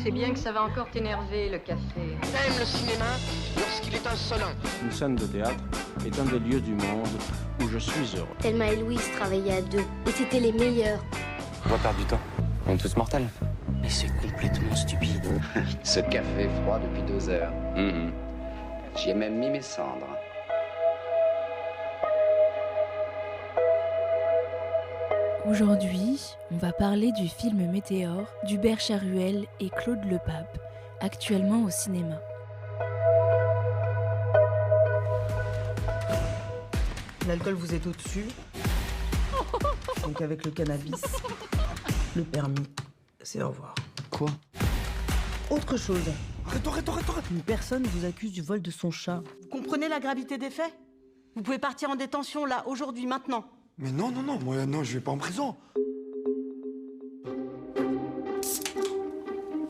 sais bien que ça va encore t'énerver, le café. J'aime le cinéma lorsqu'il est insolent. Une scène de théâtre est un des lieux du monde où je suis heureux. Thelma et Louise travaillaient à deux, et c'était les meilleurs. On va perdre du temps. On est tous mortels. Mais c'est complètement stupide. Ce café froid depuis 2 heures. J'y ai même mis mes cendres. Aujourd'hui, on va parler du film Météore d'Hubert Charuel et Claude Lepape, actuellement au cinéma. L'alcool vous est au-dessus. Donc avec le cannabis, le permis, c'est au revoir. Quoi? Autre chose. Arrête. Une personne vous accuse du vol de son chat. Vous comprenez la gravité des faits? Vous pouvez partir en détention là, aujourd'hui, maintenant. Mais non, moi non, je vais pas en prison.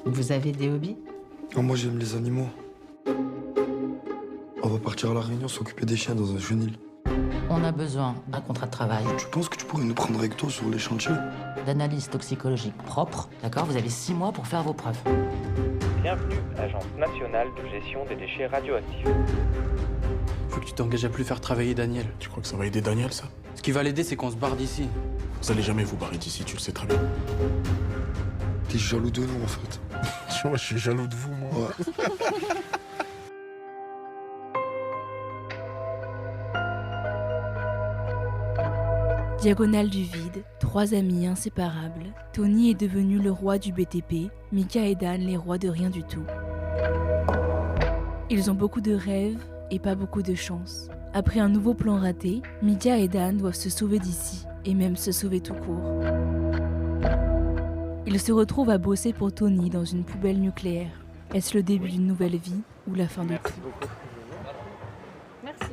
Vous avez des hobbies? Non, moi j'aime les animaux. On va partir à La Réunion s'occuper des chiens dans un chenil. On a besoin d'un contrat de travail, Tu penses que tu pourrais nous prendre avec toi sur les chantiers? d'analyse toxicologique propre, d'accord? Vous avez 6 mois pour faire vos preuves. Bienvenue, Agence nationale de gestion des déchets radioactifs. Faut que tu t'engages à plus faire travailler Daniel. Tu crois que ça va aider Daniel, ça? Ce qui va l'aider, c'est qu'on se barre d'ici. Vous allez jamais vous barrer d'ici, tu le sais très bien. T'es jaloux de nous en fait. Je suis jaloux de vous, moi. Ouais. Diagonale du vide, 3 amis inséparables. Tony est devenu le roi du BTP, Mika et Dan les rois de rien du tout. Ils ont beaucoup de rêves et pas beaucoup de chance. Après un nouveau plan raté, Mika et Dan doivent se sauver d'ici, et même se sauver tout court. Ils se retrouvent à bosser pour Tony dans une poubelle nucléaire. Est-ce le début d'une nouvelle vie ou la fin de tout? Merci.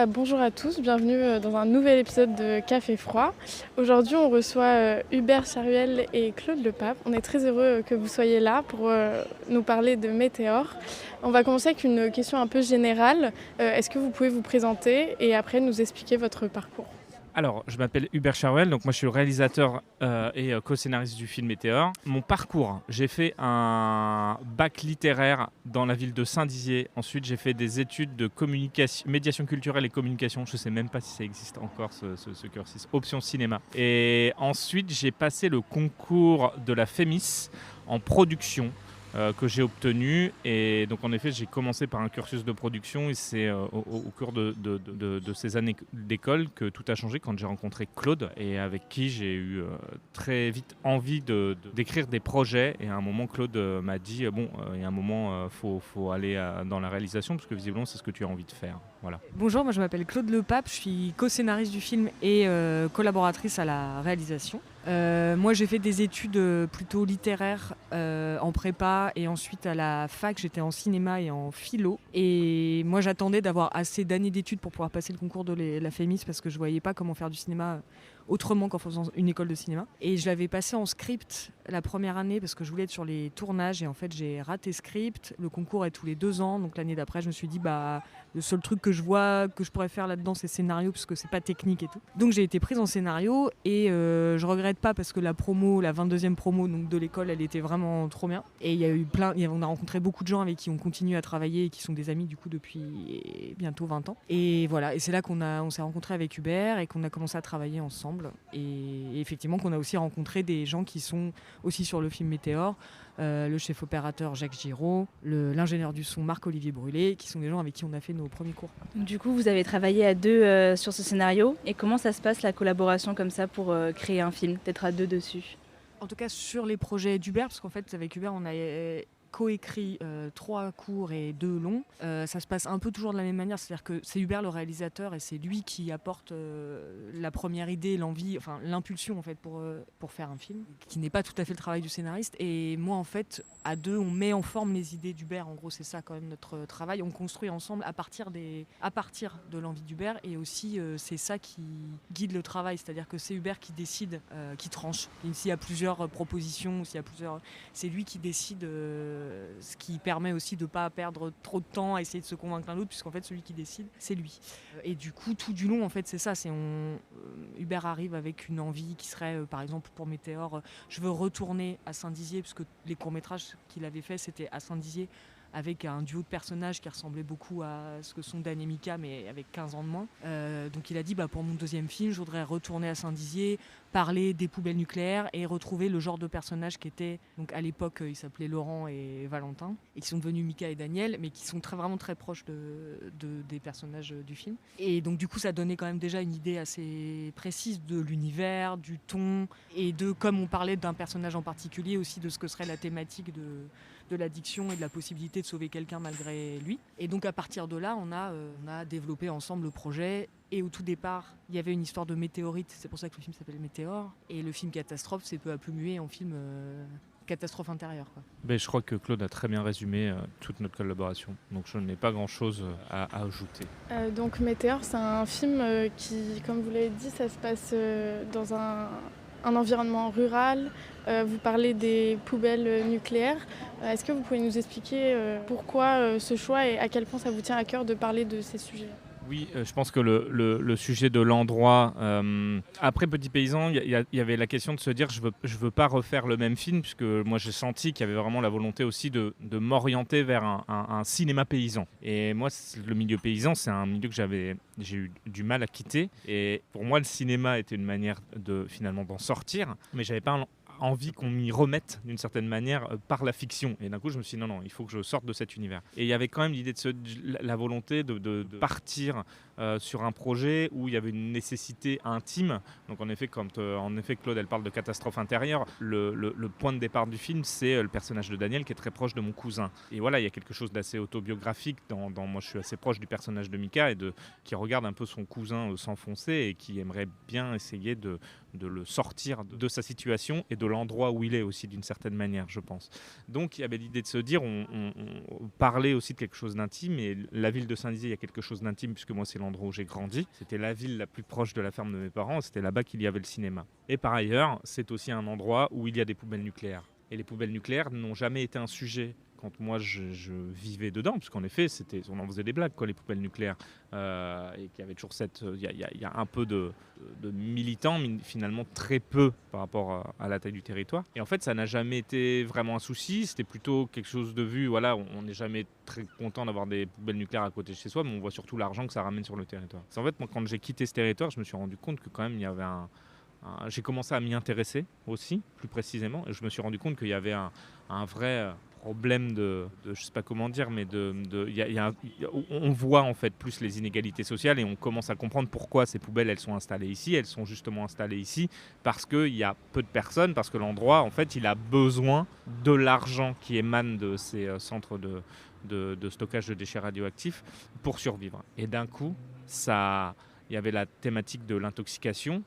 Bonjour à tous, bienvenue dans un nouvel épisode de Café Froid. Aujourd'hui, on reçoit Hubert Charuel et Claude Lepape. On est très heureux que vous soyez là pour nous parler de Météore. On va commencer avec une question un peu générale. Est-ce que vous pouvez vous présenter et après nous expliquer votre parcours ? Alors, je m'appelle Hubert Charuel, donc moi je suis le réalisateur et co-scénariste du film Météore. Mon parcours, j'ai fait un bac littéraire dans la ville de Saint-Dizier. Ensuite, j'ai fait des études de médiation culturelle et communication. Je ne sais même pas si ça existe encore, ce cursus. Option cinéma. Et ensuite, j'ai passé le concours de la FEMIS en production. Que j'ai obtenu, et donc en effet j'ai commencé par un cursus de production et c'est au cours de ces années d'école que tout a changé quand j'ai rencontré Claude et avec qui j'ai eu très vite envie d'écrire des projets, et à un moment Claude m'a dit il y a un moment faut aller dans la réalisation parce que visiblement c'est ce que tu as envie de faire. Voilà. Bonjour, moi je m'appelle Claude Lepape, je suis co-scénariste du film et collaboratrice à la réalisation. Moi j'ai fait des études plutôt littéraires en prépa et ensuite à la fac j'étais en cinéma et en philo, et moi j'attendais d'avoir assez d'années d'études pour pouvoir passer le concours de la FEMIS parce que je voyais pas comment faire du cinéma autrement qu'en faisant une école de cinéma, et je l'avais passé en script la première année parce que je voulais être sur les tournages, et en fait j'ai raté script. Le concours est tous les 2 ans, donc l'année d'après je me suis dit le seul truc que je vois que je pourrais faire là-dedans c'est scénario parce que c'est pas technique et tout. Donc j'ai été prise en scénario et je regrette pas parce que la 22e promo donc de l'école, elle était vraiment trop bien, et il y a eu on a rencontré beaucoup de gens avec qui on continue à travailler et qui sont des amis du coup depuis bientôt 20 ans, et voilà, et c'est là on s'est rencontrés avec Hubert et qu'on a commencé à travailler ensemble, et effectivement qu'on a aussi rencontré des gens qui sont aussi sur le film Météore, le chef opérateur Jacques Giraud, l'ingénieur du son Marc-Olivier Brûlé, qui sont des gens avec qui on a fait nos premiers cours. Donc, du coup, vous avez travaillé à deux sur ce scénario, et comment ça se passe la collaboration comme ça pour créer un film, d'être à deux dessus? En tout cas sur les projets d'Hubert, parce qu'en fait avec Hubert on a coécrit 3 courts et 2 longs. Ça se passe un peu toujours de la même manière, c'est-à-dire que c'est Hubert le réalisateur et c'est lui qui apporte la première idée, l'envie, enfin l'impulsion en fait pour faire un film, qui n'est pas tout à fait le travail du scénariste. Et moi en fait, à deux, on met en forme les idées d'Hubert. En gros, c'est ça quand même notre travail. On construit ensemble à partir de l'envie d'Hubert, et aussi c'est ça qui guide le travail, c'est-à-dire que c'est Hubert qui décide, qui tranche. Et s'il y a plusieurs propositions, c'est lui qui décide ce qui permet aussi de ne pas perdre trop de temps à essayer de se convaincre l'un l'autre, puisqu'en fait celui qui décide, c'est lui. Et du coup, tout du long, en fait, c'est ça. Hubert arrive avec une envie qui serait, par exemple, pour Météore, je veux retourner à Saint-Dizier, parce que les courts-métrages qu'il avait fait, c'était à Saint-Dizier, avec un duo de personnages qui ressemblait beaucoup à ce que sont Dan et Mika, mais avec 15 ans de moins. Donc il a dit, pour mon deuxième film, je voudrais retourner à Saint-Dizier, parler des poubelles nucléaires et retrouver le genre de personnages qui étaient, donc à l'époque, ils s'appelaient Laurent et Valentin, et qui sont devenus Mika et Daniel, mais qui sont vraiment très proches des personnages du film. Et donc du coup, ça donnait quand même déjà une idée assez précise de l'univers, du ton, et comme on parlait d'un personnage en particulier, aussi de ce que serait la thématique de l'addiction et de la possibilité de sauver quelqu'un malgré lui. Et donc à partir de là, on a développé ensemble le projet. Et au tout départ, il y avait une histoire de météorite, c'est pour ça que le film s'appelle Météore. Et le film Catastrophe s'est peu à peu mué en film catastrophe intérieure. Je crois que Claude a très bien résumé toute notre collaboration. Donc je n'ai pas grand-chose à ajouter. Donc Météore, c'est un film qui, comme vous l'avez dit, ça se passe dans un environnement rural. Vous parlez des poubelles nucléaires. Est-ce que vous pouvez nous expliquer pourquoi ce choix et à quel point ça vous tient à cœur de parler de ces sujets ? Oui, je pense que le sujet de l'endroit... après Petit Paysan, il y avait la question de se dire je veux pas refaire le même film, puisque moi j'ai senti qu'il y avait vraiment la volonté aussi de m'orienter vers un cinéma paysan. Et moi, le milieu paysan, c'est un milieu que j'ai eu du mal à quitter. Et pour moi, le cinéma était une manière finalement d'en sortir, mais j'avais pas envie qu'on m'y remette d'une certaine manière par la fiction. Et d'un coup, je me suis dit non, il faut que je sorte de cet univers. Et il y avait quand même l'idée la volonté de partir sur un projet où il y avait une nécessité intime. Donc en effet, quand Claude, elle parle de catastrophe intérieure, le point de départ du film, c'est le personnage de Daniel qui est très proche de mon cousin. Et voilà, il y a quelque chose d'assez autobiographique. Moi, je suis assez proche du personnage de Mika et qui regarde un peu son cousin s'enfoncer et qui aimerait bien essayer de le sortir de sa situation et de l'endroit où il est aussi d'une certaine manière, je pense. Donc il y avait l'idée de se dire, on parlait aussi de quelque chose d'intime, et la ville de Saint-Dizier, il y a quelque chose d'intime puisque moi c'est l'endroit où j'ai grandi. C'était la ville la plus proche de la ferme de mes parents, c'était là-bas qu'il y avait le cinéma. Et par ailleurs, c'est aussi un endroit où il y a des poubelles nucléaires. Et les poubelles nucléaires n'ont jamais été un sujet quand moi je vivais dedans, parce qu'en effet on en faisait des blagues, les poubelles nucléaires, et qu'il y avait toujours il y a un peu de militants, mais finalement très peu par rapport à la taille du territoire. Et en fait, ça n'a jamais été vraiment un souci, c'était plutôt quelque chose de vu, voilà, on n'est jamais très content d'avoir des poubelles nucléaires à côté de chez soi, mais on voit surtout l'argent que ça ramène sur le territoire. C'est en fait, moi, quand j'ai quitté ce territoire, je me suis rendu compte que quand même, il y avait j'ai commencé à m'y intéresser aussi, plus précisément, et je me suis rendu compte qu'il y avait un vrai problème de je sais pas comment dire, mais on voit en fait plus les inégalités sociales et on commence à comprendre pourquoi ces poubelles elles sont installées ici. Elles sont justement installées ici parce qu'il y a peu de personnes, parce que l'endroit en fait il a besoin de l'argent qui émane de ces centres de stockage de déchets radioactifs pour survivre. Et d'un coup, il y avait la thématique de l'intoxication.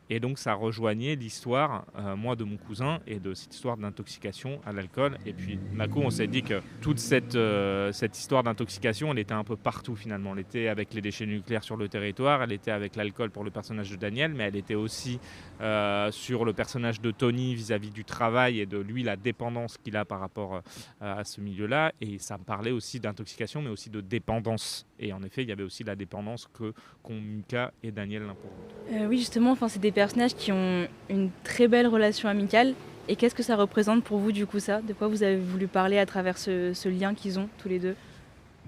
Et donc ça rejoignait l'histoire, moi, de mon cousin et de cette histoire d'intoxication à l'alcool. Et puis d'un coup, on s'est dit que toute cette histoire d'intoxication, elle était un peu partout finalement. Elle était avec les déchets nucléaires sur le territoire, elle était avec l'alcool pour le personnage de Daniel, mais elle était aussi sur le personnage de Tony vis-à-vis du travail et de lui, la dépendance qu'il a par rapport à ce milieu-là. Et ça me parlait aussi d'intoxication, mais aussi de dépendance. Et en effet, il y avait aussi la dépendance qu'ont Mika et Daniel l'un pour l'autre. Oui, justement, c'est des personnages qui ont une très belle relation amicale. Et qu'est-ce que ça représente pour vous, du coup, ça ? De quoi vous avez voulu parler à travers ce lien qu'ils ont, tous les deux ?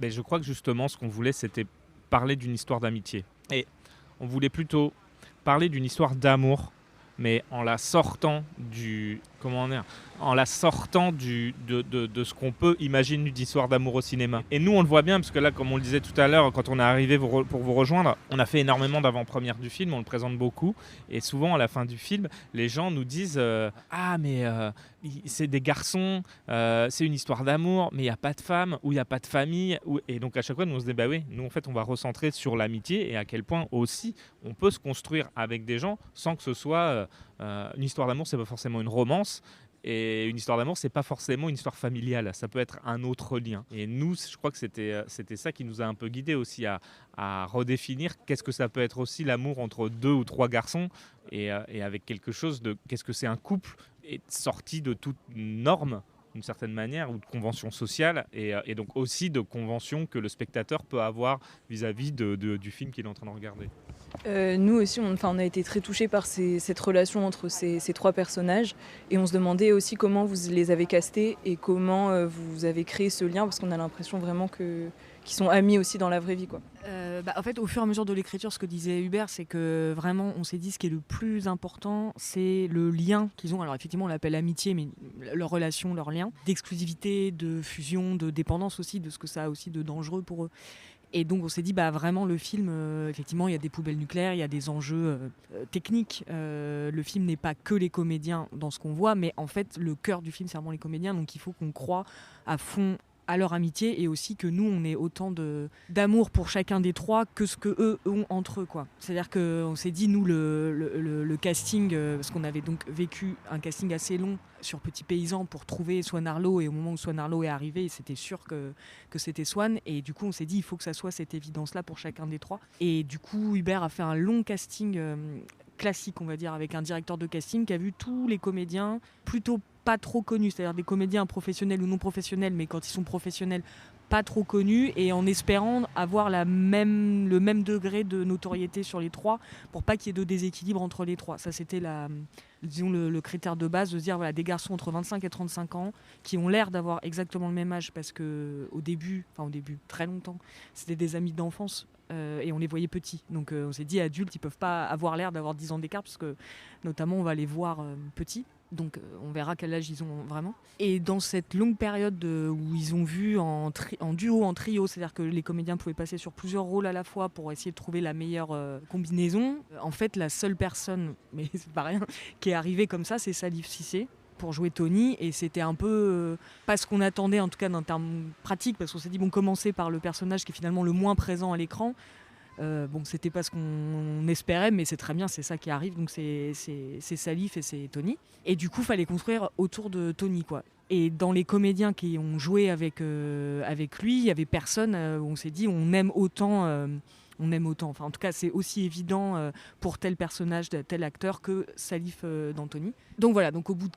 Je crois que justement, ce qu'on voulait, c'était parler d'une histoire d'amitié. Et on voulait plutôt parler d'une histoire d'amour, mais en la sortant de ce qu'on peut imaginer d'histoire d'amour au cinéma. Et nous, on le voit bien, parce que là, comme on le disait tout à l'heure, quand on est arrivé pour vous rejoindre, on a fait énormément d'avant-premières du film, on le présente beaucoup, et souvent, à la fin du film, les gens nous disent « Ah, mais c'est des garçons, c'est une histoire d'amour, mais il n'y a pas de femme, ou il n'y a pas de famille. » Et donc, à chaque fois, nous, on se dit « Bah oui, nous, en fait, on va recentrer sur l'amitié, et à quel point aussi, on peut se construire avec des gens sans que ce soit... une histoire d'amour, c'est pas forcément une romance. Et une histoire d'amour, c'est pas forcément une histoire familiale, ça peut être un autre lien. Et nous, je crois que c'était ça qui nous a un peu guidés aussi à redéfinir qu'est-ce que ça peut être aussi l'amour entre 2 ou 3 garçons et avec quelque chose de qu'est-ce que c'est un couple et sorti de toute norme d'une certaine manière, ou de convention sociale, et donc aussi de convention que le spectateur peut avoir vis-à-vis du film qu'il est en train de regarder. Nous aussi, on a été très touchés par cette relation entre ces trois personnages, et on se demandait aussi comment vous les avez castés et comment vous avez créé ce lien, parce qu'on a l'impression vraiment qu'ils sont amis aussi dans la vraie vie, quoi. En fait, au fur et à mesure de l'écriture, ce que disait Hubert, c'est que vraiment, on s'est dit ce qui est le plus important, c'est le lien qu'ils ont. Alors effectivement, on l'appelle amitié, mais leur relation, leur lien, d'exclusivité, de fusion, de dépendance aussi, de ce que ça a aussi de dangereux pour eux. Et donc on s'est dit vraiment le film, effectivement il y a des poubelles nucléaires, il y a des enjeux techniques. Le film n'est pas que les comédiens dans ce qu'on voit, mais en fait le cœur du film c'est vraiment les comédiens, donc il faut qu'on croie à fond à leur amitié, et aussi que nous on ait autant d'amour pour chacun des trois que ce que eux ont entre eux, quoi. C'est-à-dire qu'on s'est dit nous le casting, parce qu'on avait donc vécu un casting assez long sur Petit Paysan pour trouver Swan Arlo, et au moment où Swan Arlo est arrivé c'était sûr que c'était Swan, et du coup on s'est dit il faut que ça soit cette évidence là pour chacun des trois, et du coup Hubert a fait un long casting classique on va dire, avec un directeur de casting qui a vu tous les comédiens plutôt pas trop connus, c'est-à-dire des comédiens professionnels ou non professionnels, mais quand ils sont professionnels, pas trop connus, et en espérant avoir le même degré de notoriété sur les trois, pour pas qu'il y ait de déséquilibre entre les trois. Ça, c'était le critère de base, de se dire voilà, des garçons entre 25 et 35 ans qui ont l'air d'avoir exactement le même âge, parce que au début, très longtemps, c'était des amis d'enfance. Et on les voyait petits, donc on s'est dit adultes ils peuvent pas avoir l'air d'avoir 10 ans d'écart, parce que notamment on va les voir petits, donc on verra quel âge ils ont vraiment. Et dans cette longue période où ils ont vu en duo, en trio, c'est-à-dire que les comédiens pouvaient passer sur plusieurs rôles à la fois pour essayer de trouver la meilleure combinaison, en fait la seule personne, mais c'est pas rien, qui est arrivée comme ça, c'est Salif Cissé pour jouer Tony, et c'était un peu pas ce qu'on attendait en tout cas d'un terme pratique, parce qu'on s'est dit commencer par le personnage qui est finalement le moins présent à l'écran, c'était pas ce qu'on espérait, mais c'est très bien, c'est ça qui arrive, donc c'est Salif et c'est Tony, et du coup fallait construire autour de Tony, quoi. Et dans les comédiens qui ont joué avec lui, il y avait personne où on s'est dit on aime autant, enfin en tout cas c'est aussi évident pour tel personnage, tel acteur que Salif dans Tony. Donc voilà, donc au bout de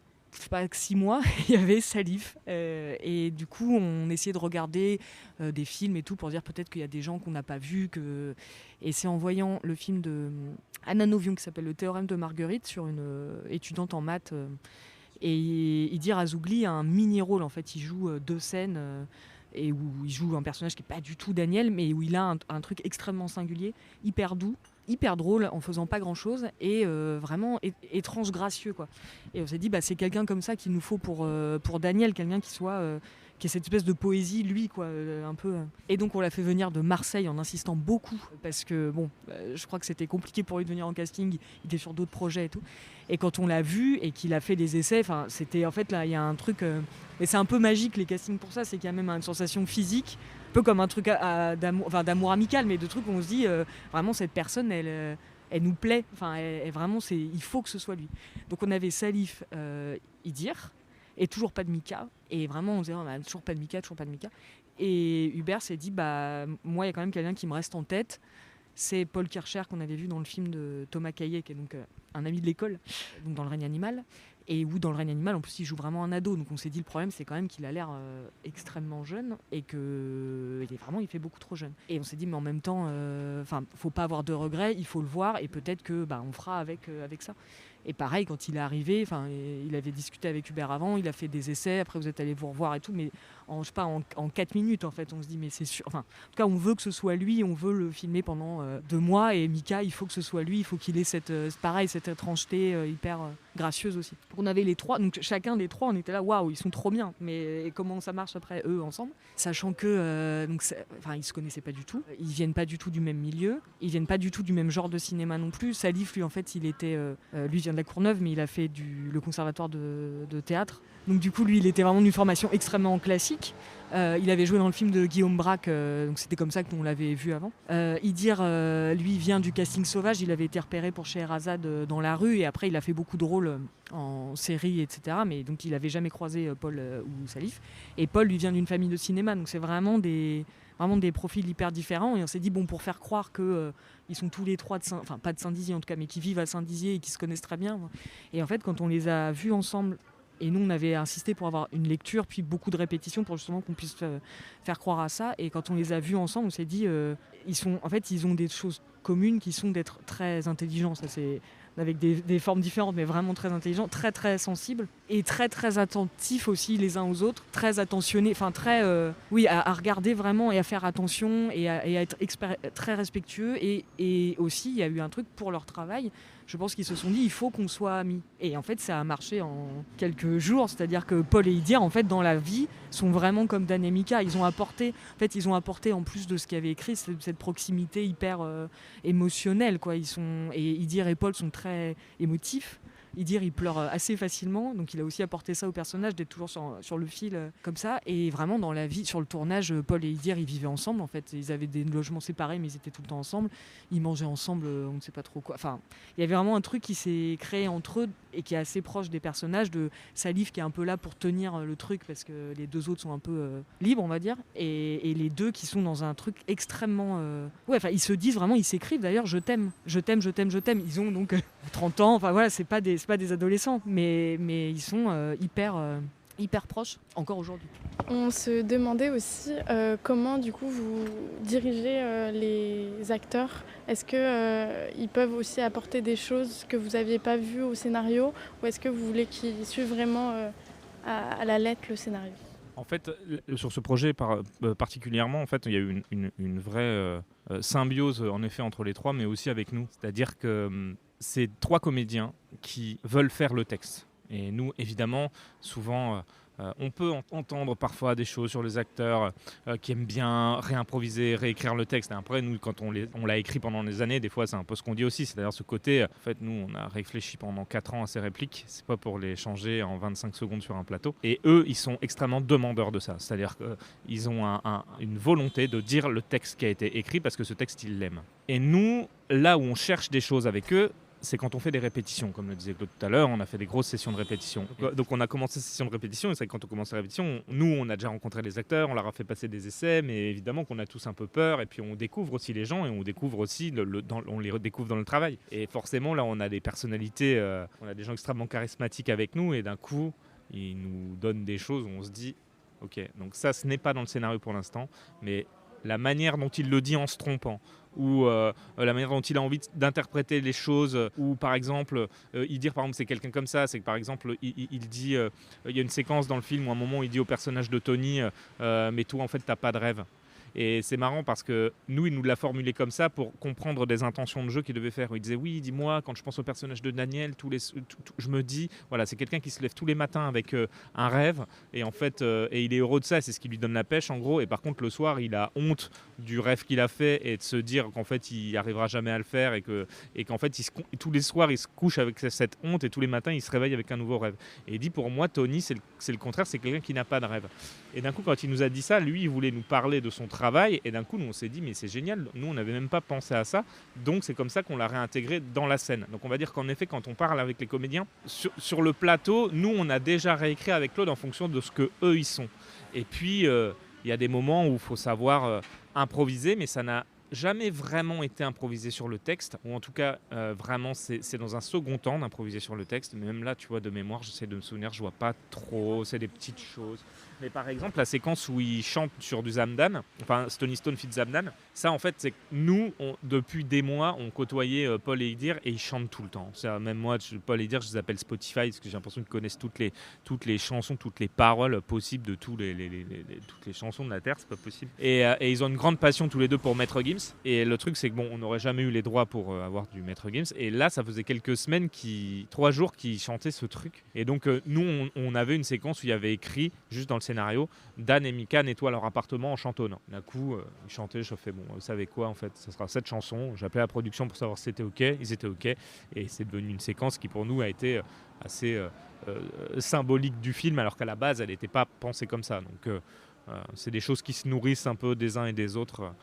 6 mois, il y avait Salif, et du coup on essayait de regarder des films et tout pour dire peut-être qu'il y a des gens qu'on n'a pas vus, et c'est en voyant le film de Anna Novion qui s'appelle Le Théorème de Marguerite, sur une étudiante en maths, et Idir Azougli a un mini-rôle, en fait il joue 2 scènes, et où il joue un personnage qui n'est pas du tout Daniel, mais où il a un truc extrêmement singulier, hyper doux, hyper drôle, en faisant pas grand chose, et vraiment étrange, gracieux, quoi. Et on s'est dit c'est quelqu'un comme ça qu'il nous faut pour Daniel, quelqu'un qui ait cette espèce de poésie, lui, quoi, un peu. Et donc on l'a fait venir de Marseille en insistant beaucoup, parce que je crois que c'était compliqué pour lui de venir en casting, il était sur d'autres projets et tout. Et quand on l'a vu et qu'il a fait des essais, c'était en fait là il y a un truc, et c'est un peu magique les castings pour ça, c'est qu'il y a même une sensation physique, un peu comme un truc d'amour amical, mais de trucs où on se dit vraiment cette personne elle nous plaît, vraiment il faut que ce soit lui. Donc on avait Salif, Idir, et toujours pas de Mika, et vraiment on disait toujours pas de Mika. Et Hubert s'est dit moi il y a quand même quelqu'un qui me reste en tête, c'est Paul Kircher qu'on avait vu dans le film de Thomas Caillet, qui est donc un ami de l'école, donc dans Le Règne animal, et où dans Le Règne animal en plus il joue vraiment un ado, donc on s'est dit le problème c'est quand même qu'il a l'air extrêmement jeune, et que il fait beaucoup trop jeune, et on s'est dit mais en même temps faut pas avoir de regrets, il faut le voir, et peut-être que on fera avec ça. Et pareil, quand il est arrivé, il avait discuté avec Hubert avant, il a fait des essais, après vous êtes allés vous revoir et tout, mais en 4 minutes en fait, on se dit mais c'est sûr, en tout cas on veut que ce soit lui, on veut le filmer pendant 2 mois, et Mika il faut que ce soit lui, il faut qu'il ait cette étrangeté hyper gracieuse aussi. Donc on avait les 3, donc chacun des 3 on était là, waouh ils sont trop bien, mais comment ça marche après eux ensemble, sachant que ils se connaissaient pas du tout, ils viennent pas du tout du même milieu, ils viennent pas du tout du même genre de cinéma non plus. Salif lui en fait il était, lui vient de la Courneuve, mais il a fait le conservatoire de théâtre, donc du coup lui il était vraiment d'une formation extrêmement classique. Il avait joué dans le film de Guillaume Braque, donc c'était comme ça qu'on l'avait vu avant. Idir, lui, vient du casting sauvage, il avait été repéré pour Scheherazade dans la rue, et après il a fait beaucoup de rôles en série, etc. Mais donc il n'avait jamais croisé Paul ou Salif. Et Paul, lui, vient d'une famille de cinéma, donc c'est vraiment des profils hyper différents, et on s'est dit pour faire croire que ils sont tous les 3 pas de Saint-Dizier en tout cas, mais qui vivent à Saint-Dizier et qui se connaissent très bien. Et en fait quand on les a vus ensemble Et nous, on avait insisté pour avoir une lecture, puis beaucoup de répétitions pour justement qu'on puisse faire croire à ça. Et quand on les a vus ensemble, on s'est dit, ils ont des choses communes qui sont d'être très intelligents. Ça, c'est avec des formes différentes, mais vraiment très intelligents, très très sensibles et très très attentifs aussi les uns aux autres, très attentionnés, enfin très, à regarder vraiment et à faire attention et à être très respectueux. Et aussi, il y a eu un truc pour leur travail. Je pense qu'ils se sont dit, il faut qu'on soit amis. Et en fait, ça a marché en quelques jours. C'est-à-dire que Paul et Idir, en fait, dans la vie, sont vraiment comme Dan et Mika. Ils ont apporté, en plus de ce qu'il y avait écrit, cette proximité hyper émotionnelle, quoi. Et Idir et Paul sont très émotifs. Idir, il pleure assez facilement, donc il a aussi apporté ça au personnage, d'être toujours sur le fil comme ça. Et vraiment, dans la vie, sur le tournage, Paul et Idir, ils vivaient ensemble, en fait. Ils avaient des logements séparés, mais ils étaient tout le temps ensemble. Ils mangeaient ensemble, on ne sait pas trop quoi. Enfin, il y avait vraiment un truc qui s'est créé entre eux et qui est assez proche des personnages, de Salif qui est un peu là pour tenir le truc, parce que les deux autres sont un peu libres, on va dire. Et les deux qui sont dans un truc extrêmement... ils se disent vraiment, ils s'écrivent d'ailleurs, je t'aime, je t'aime, je t'aime, je t'aime. Ils ont donc 30 ans, enfin voilà, c'est pas des adolescents, mais ils sont hyper proches encore aujourd'hui. On se demandait aussi comment du coup vous dirigez les acteurs. Est-ce que ils peuvent aussi apporter des choses que vous n'aviez pas vues au scénario, ou est-ce que vous voulez qu'ils suivent vraiment à la lettre le scénario ? En fait, sur ce projet particulièrement, en fait, il y a eu une vraie symbiose en effet entre les trois, mais aussi avec nous. C'est-à-dire que c'est trois comédiens qui veulent faire le texte. Et nous, évidemment, souvent, on peut entendre parfois des choses sur les acteurs qui aiment bien réimproviser, réécrire le texte. Et après, nous, quand on l'a écrit pendant des années, des fois, c'est un peu ce qu'on dit aussi. C'est-à-dire ce côté, en fait, nous, on a réfléchi pendant 4 ans à ces répliques. C'est pas pour les changer en 25 secondes sur un plateau. Et eux, ils sont extrêmement demandeurs de ça. C'est-à-dire qu'ils ont une volonté de dire le texte qui a été écrit parce que ce texte, ils l'aiment. Et nous, là où on cherche des choses avec eux, c'est quand on fait des répétitions, comme le disait Claude tout à l'heure, on a fait des grosses sessions de répétition. Donc on a commencé ces sessions de répétition, et c'est quand on commence la répétition, nous on a déjà rencontré les acteurs, on leur a fait passer des essais, mais évidemment qu'on a tous un peu peur, et puis on découvre aussi les gens, et on découvre aussi, on les redécouvre dans le travail. Et forcément là on a des personnalités, on a des gens extrêmement charismatiques avec nous, et d'un coup ils nous donnent des choses où on se dit, ok, donc ça ce n'est pas dans le scénario pour l'instant, mais la manière dont il le dit en se trompant, ou la manière dont il a envie d'interpréter les choses, ou par exemple, Idir par exemple c'est quelqu'un comme ça, c'est que par exemple il dit, il y a une séquence dans le film où à un moment il dit au personnage de Tony, mais toi en fait t'as pas de rêve. Et c'est marrant parce que nous, il nous l'a formulé comme ça pour comprendre des intentions de jeu qu'il devait faire. Il disait oui, dis-moi, quand je pense au personnage de Daniel, je me dis, voilà, c'est quelqu'un qui se lève tous les matins avec un rêve, et en fait, et il est heureux de ça, c'est ce qui lui donne la pêche en gros. Et par contre, le soir, il a honte du rêve qu'il a fait et de se dire qu'en fait, il n'arrivera jamais à le faire, et qu'en fait, tous les soirs, il se couche avec cette honte, et tous les matins, il se réveille avec un nouveau rêve. Et il dit, pour moi, Tony, c'est le contraire, c'est quelqu'un qui n'a pas de rêve. Et d'un coup, quand il nous a dit ça, lui, il voulait nous parler de son travail, et d'un coup nous on s'est dit mais c'est génial, nous on n'avait même pas pensé à ça, donc c'est comme ça qu'on l'a réintégré dans la scène. Donc on va dire qu'en effet quand on parle avec les comédiens sur le plateau, nous on a déjà réécrit avec Claude en fonction de ce que eux ils sont, et puis il y a des moments où il faut savoir improviser, mais ça n'a jamais vraiment été improvisé sur le texte, ou en tout cas vraiment c'est dans un second temps d'improviser sur le texte, mais même là tu vois de mémoire j'essaie de me souvenir, je vois pas trop, c'est des petites choses. Mais par exemple la séquence où il chante sur du Zamdan, enfin Stony Stone feat Zamdan, ça en fait c'est que nous depuis des mois on côtoyait Paul et Idir, et ils chantent tout le temps. Même moi Paul et Idir je les appelle Spotify parce que j'ai l'impression qu'ils connaissent toutes les chansons, toutes les paroles possibles de toutes les chansons de la Terre, c'est pas possible. Et ils ont une grande passion tous les deux pour Maître Gims. Et le truc c'est que bon, on n'aurait jamais eu les droits pour avoir du Maître Gims, et là ça faisait quelques semaines 3 jours qu'ils chantaient ce truc, et donc nous on avait une séquence où il y avait écrit juste dans le scénario, Dan et Mika nettoient leur appartement en chantonnant. D'un coup ils chantaient, je fais bon, vous savez quoi, en fait ça sera cette chanson. J'ai appelé la production pour savoir si c'était ok, ils étaient ok, et c'est devenu une séquence qui pour nous a été assez symbolique du film, alors qu'à la base elle n'était pas pensée comme ça. Donc c'est des choses qui se nourrissent un peu des uns et des autres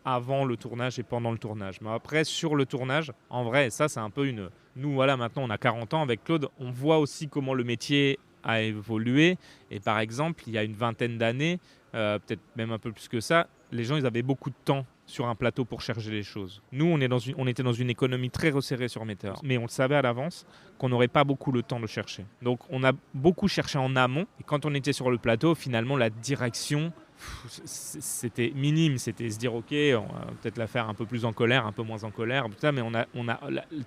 avant le tournage et pendant le tournage. Mais après, sur le tournage, en vrai, ça c'est un peu nous voilà, maintenant on a 40 ans avec Claude, on voit aussi comment le métier a évolué. Et par exemple, il y a une vingtaine d'années, peut-être même un peu plus que ça, les gens ils avaient beaucoup de temps sur un plateau pour chercher les choses. Nous, on était dans une économie très resserrée sur Météor, mais on le savait à l'avance qu'on n'aurait pas beaucoup le temps de chercher. Donc on a beaucoup cherché en amont, et quand on était sur le plateau, finalement la direction, c'était minime, c'était se dire ok, on va peut-être la faire un peu plus en colère, un peu moins en colère, tout ça, mais on a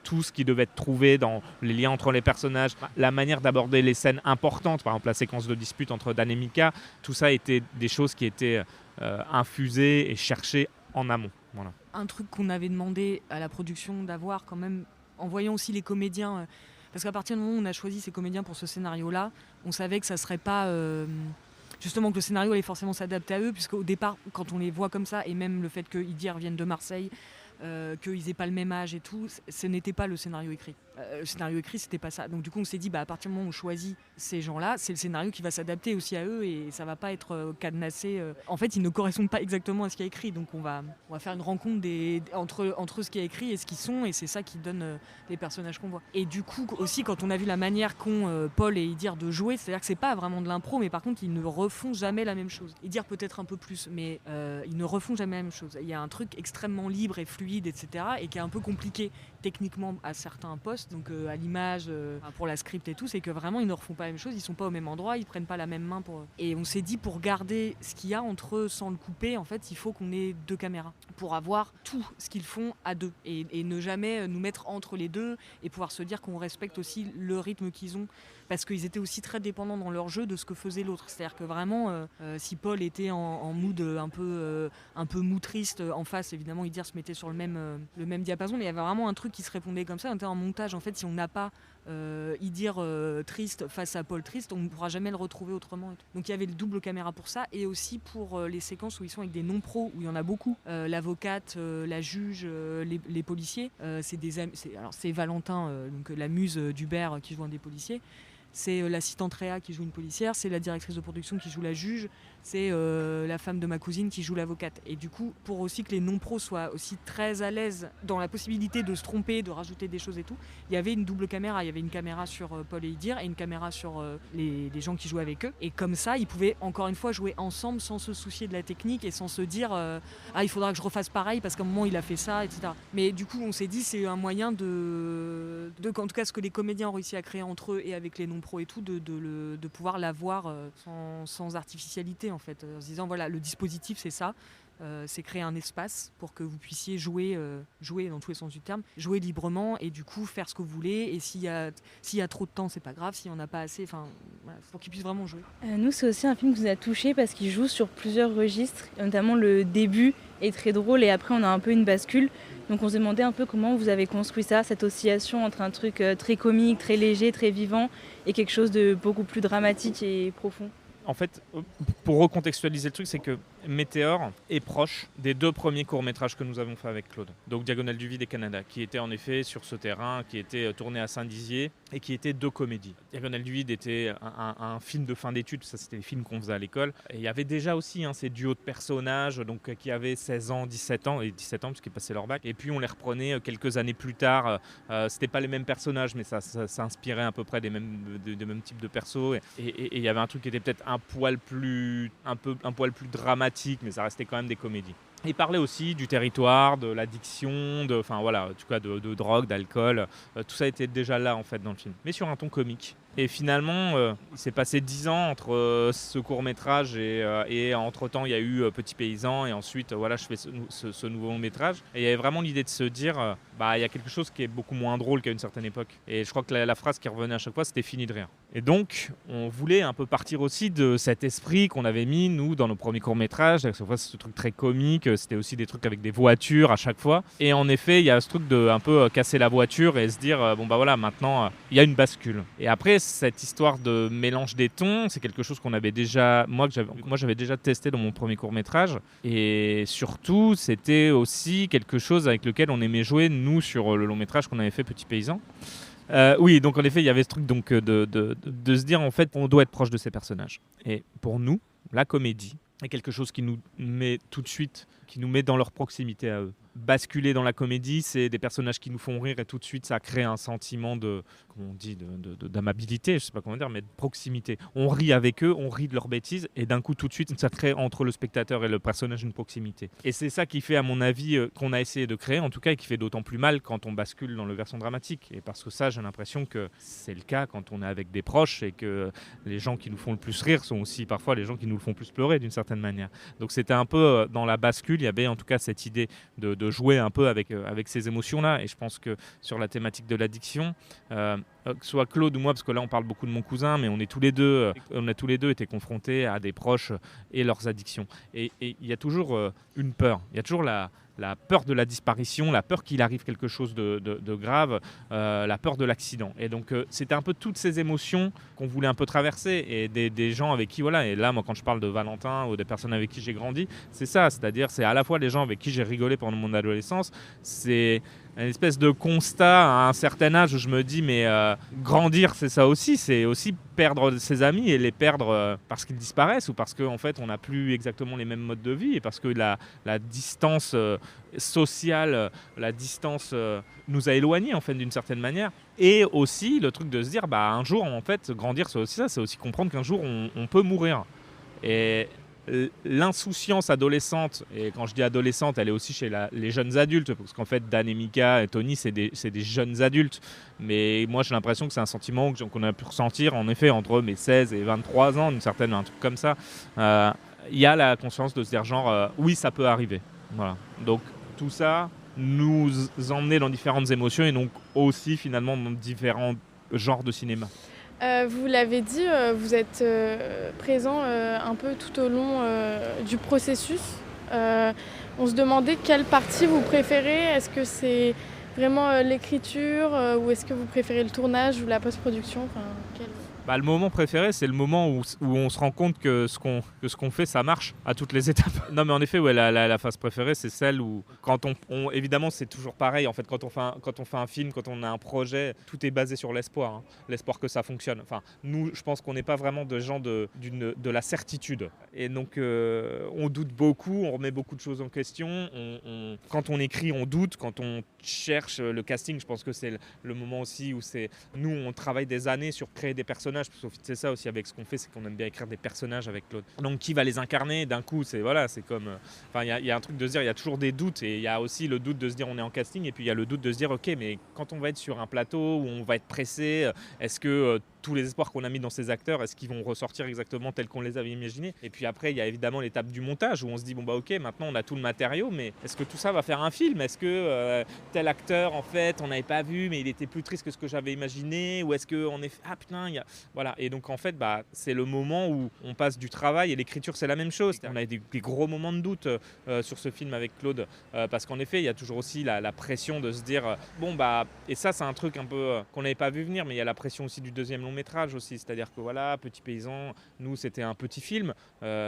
tout ce qui devait être trouvé dans les liens entre les personnages, la manière d'aborder les scènes importantes, par exemple la séquence de dispute entre Dan et Mika, tout ça était des choses qui étaient infusées et cherchées en amont. Voilà. Un truc qu'on avait demandé à la production d'avoir quand même, en voyant aussi les comédiens, parce qu'à partir du moment où on a choisi ces comédiens pour ce scénario-là, on savait que ça serait pas... justement que le scénario allait forcément s'adapter à eux, puisqu'au départ, quand on les voit comme ça, et même le fait que Idir vienne de Marseille, qu'ils aient pas le même âge et tout, ce n'était pas le scénario écrit. Le scénario écrit, c'était pas ça. Donc du coup, on s'est dit, à partir du moment où on choisit ces gens-là, c'est le scénario qui va s'adapter aussi à eux et ça va pas être cadenassé. En fait, ils ne correspondent pas exactement à ce qui est écrit. Donc on va faire une rencontre entre ce qui est écrit et ce qu'ils sont, et c'est ça qui donne les personnages qu'on voit. Et du coup, aussi, quand on a vu la manière qu'ont Paul et Idir de jouer, c'est-à-dire que c'est pas vraiment de l'impro, mais par contre, ils ne refont jamais la même chose. Idir peut-être un peu plus, mais ils ne refont jamais la même chose. Il y a un truc extrêmement libre et fluide, etc., et qui est un peu compliqué techniquement à certains postes, donc à l'image, pour la script et tout, c'est que vraiment ils ne refont pas la même chose, ils sont pas au même endroit, ils prennent pas la même main pour... Et on s'est dit, pour garder ce qu'il y a entre eux sans le couper, en fait il faut qu'on ait 2 caméras pour avoir tout ce qu'ils font à 2 et ne jamais nous mettre entre les deux et pouvoir se dire qu'on respecte aussi le rythme qu'ils ont, parce qu'ils étaient aussi très dépendants dans leur jeu de ce que faisait l'autre. C'est-à-dire que vraiment, si Paul était en mood un peu mou triste en face, évidemment Idir se mettait sur le même diapason, mais il y avait vraiment un truc qui se répondait comme ça. On était en montage, en fait, si on n'a pas Idir triste face à Paul triste, on ne pourra jamais le retrouver autrement. Donc il y avait le double caméra pour ça, et aussi pour les séquences où ils sont avec des non-pros, où il y en a beaucoup. L'avocate, la juge, les policiers, c'est Valentin, donc la muse d'Hubert qui joue un des policiers. C'est l'assistante Réa qui joue une policière, c'est la directrice de production qui joue la juge, c'est la femme de ma cousine qui joue l'avocate. Et du coup, pour aussi que les non-pros soient aussi très à l'aise dans la possibilité de se tromper, de rajouter des choses et tout, il y avait une double caméra. Il y avait une caméra sur Paul et Idir et une caméra sur les gens qui jouaient avec eux. Et comme ça, ils pouvaient encore une fois jouer ensemble sans se soucier de la technique et sans se dire il faudra que je refasse pareil parce qu'à un moment il a fait ça, etc. Mais du coup, on s'est dit, c'est un moyen de en tout cas ce que les comédiens ont réussi à créer entre eux et avec les non-pros et tout, de pouvoir l'avoir sans artificialité, en fait, en se disant voilà, le dispositif c'est ça, c'est créer un espace pour que vous puissiez jouer dans tous les sens du terme, jouer librement et du coup faire ce que vous voulez, et s'il y a trop de temps c'est pas grave, s'il y en a pas assez, voilà, pour qu'ils puissent vraiment jouer. Nous, c'est aussi un film qui nous a touchés parce qu'il joue sur plusieurs registres, notamment le début est très drôle et après on a un peu une bascule. Donc on se demandait un peu comment vous avez construit ça, cette oscillation entre un truc très comique, très léger, très vivant et quelque chose de beaucoup plus dramatique et profond. En fait, pour recontextualiser le truc, c'est que Météor est proche des 2 premiers courts-métrages que nous avons fait avec Claude. Donc Diagonale du vide et Canada, qui étaient en effet sur ce terrain, qui étaient tournés à Saint-Dizier et qui étaient 2 comédies. Diagonale du vide était un film de fin d'études, ça c'était les films qu'on faisait à l'école. Et il y avait déjà aussi ces duos de personnages donc, qui avaient 16 ans, 17 ans, et 17 ans parce qu'ils passaient leur bac. Et puis on les reprenait quelques années plus tard. C'était pas les mêmes personnages, mais ça inspirait à peu près des mêmes types de persos. Et il y avait un truc qui était peut-être un poil plus dramatique, mais ça restait quand même des comédies. Il parlait aussi du territoire, de l'addiction, de drogue, d'alcool. Tout ça était déjà là en fait dans le film, mais sur un ton comique. Et finalement, il s'est passé 10 ans entre ce court-métrage et entre-temps, il y a eu Petit Paysan et ensuite, je fais ce nouveau long-métrage. Et il y avait vraiment l'idée de se dire, il y a quelque chose qui est beaucoup moins drôle qu'à une certaine époque. Et je crois que la phrase qui revenait à chaque fois, c'était « fini de rire ». Et donc, on voulait un peu partir aussi de cet esprit qu'on avait mis, nous, dans nos premiers courts-métrages. À chaque fois, c'est ce truc très comique. C'était aussi des trucs avec des voitures à chaque fois. Et en effet, il y a ce truc de un peu casser la voiture et se dire, maintenant, il y a une bascule. Et après, cette histoire de mélange des tons, c'est quelque chose qu'on avait déjà, j'avais déjà testé dans mon premier court-métrage. Et surtout, c'était aussi quelque chose avec lequel on aimait jouer, nous, sur le long-métrage qu'on avait fait, Petit Paysan. Oui, donc en effet, il y avait ce truc donc, de se dire, en fait, on doit être proche de ces personnages. Et pour nous, la comédie est quelque chose qui nous met tout de suite, qui nous met dans leur proximité à eux. basculer dans la comédie, c'est des personnages qui nous font rire et tout de suite ça crée un sentiment de, comment on dit, d'amabilité, je sais pas comment dire, mais de proximité. On rit avec eux, on rit de leurs bêtises et d'un coup tout de suite ça crée entre le spectateur et le personnage une proximité. Et c'est ça qui fait à mon avis qu'on a essayé de créer en tout cas et qui fait d'autant plus mal quand on bascule dans le versant dramatique. Et parce que ça j'ai l'impression que c'est le cas quand on est avec des proches et que les gens qui nous font le plus rire sont aussi parfois les gens qui nous le font plus pleurer d'une certaine manière. Donc c'était un peu dans la bascule, il y avait en tout cas cette idée de jouer un peu avec ces émotions-là. Et je pense que sur la thématique de l'addiction, que ce soit Claude ou moi, parce que là on parle beaucoup de mon cousin, mais on a tous les deux été confrontés à des proches et leurs addictions. Et il y a toujours une peur, il y a toujours la peur de la disparition, la peur qu'il arrive quelque chose de grave, la peur de l'accident. Et donc c'était un peu toutes ces émotions qu'on voulait un peu traverser et des gens avec qui, voilà, et là moi quand je parle de Valentin ou des personnes avec qui j'ai grandi, c'est ça, c'est-à-dire c'est à la fois les gens avec qui j'ai rigolé pendant mon adolescence, c'est une espèce de constat à un certain âge où je me dis mais grandir c'est ça aussi, c'est aussi perdre ses amis et les perdre parce qu'ils disparaissent ou parce qu'en fait on n'a plus exactement les mêmes modes de vie et parce que la distance sociale, la distance nous a éloignés en fait d'une certaine manière. Et aussi le truc de se dire bah un jour en fait grandir c'est aussi ça, c'est aussi comprendre qu'un jour on peut mourir. Et l'insouciance adolescente, et quand je dis adolescente, elle est aussi chez les jeunes adultes, parce qu'en fait Dan et Mika et Tony c'est des jeunes adultes, mais moi j'ai l'impression que c'est un sentiment qu'on a pu ressentir en effet entre mes 16 et 23 ans, un truc comme ça. Il y a la conscience de se dire genre oui ça peut arriver. Voilà. Donc tout ça nous emmenait dans différentes émotions et donc aussi finalement dans différents genres de cinéma. Vous l'avez dit, vous êtes présent un peu tout au long du processus. On se demandait quelle partie vous préférez. Est-ce que c'est vraiment l'écriture ou est-ce que vous préférez le tournage ou la post-production Le moment préféré, c'est le moment où on se rend compte que ce qu'on fait, ça marche à toutes les étapes. Non, mais en effet, ouais, la phase préférée, c'est celle où, quand évidemment, c'est toujours pareil. En fait, quand on fait un film, quand on a un projet, tout est basé sur l'espoir, hein, l'espoir que ça fonctionne. Enfin, nous, je pense qu'on n'est pas vraiment de gens de la certitude. Et donc, on doute beaucoup, on remet beaucoup de choses en question. Quand on écrit, on doute. Quand on cherche le casting, je pense que c'est le moment aussi où nous, on travaille des années sur créer des personnages. Parce que c'est ça aussi avec ce qu'on fait, c'est qu'on aime bien écrire des personnages avec Claude. Donc qui va les incarner d'un coup, c'est comme, il y a un truc de se dire, il y a toujours des doutes et il y a aussi le doute de se dire on est en casting et puis il y a le doute de se dire ok mais quand on va être sur un plateau où on va être pressé, est-ce que tous les espoirs qu'on a mis dans ces acteurs, est-ce qu'ils vont ressortir exactement tels qu'on les avait imaginés? Et puis après, il y a évidemment l'étape du montage où on se dit bon bah ok, maintenant on a tout le matériau, mais est-ce que tout ça va faire un film? Est-ce que tel acteur en fait on n'avait pas vu mais il était plus triste que ce que j'avais imaginé? Ou est-ce qu'on est ah putain il y a voilà. Et donc en fait c'est le moment où on passe du travail et l'écriture c'est la même chose. On a des gros moments de doute sur ce film avec Claude parce qu'en effet il y a toujours aussi la pression de se dire bon et ça c'est un truc un peu qu'on n'avait pas vu venir, mais il y a la pression aussi du deuxième long métrage aussi, c'est-à-dire que voilà, Petit Paysan, nous c'était un petit film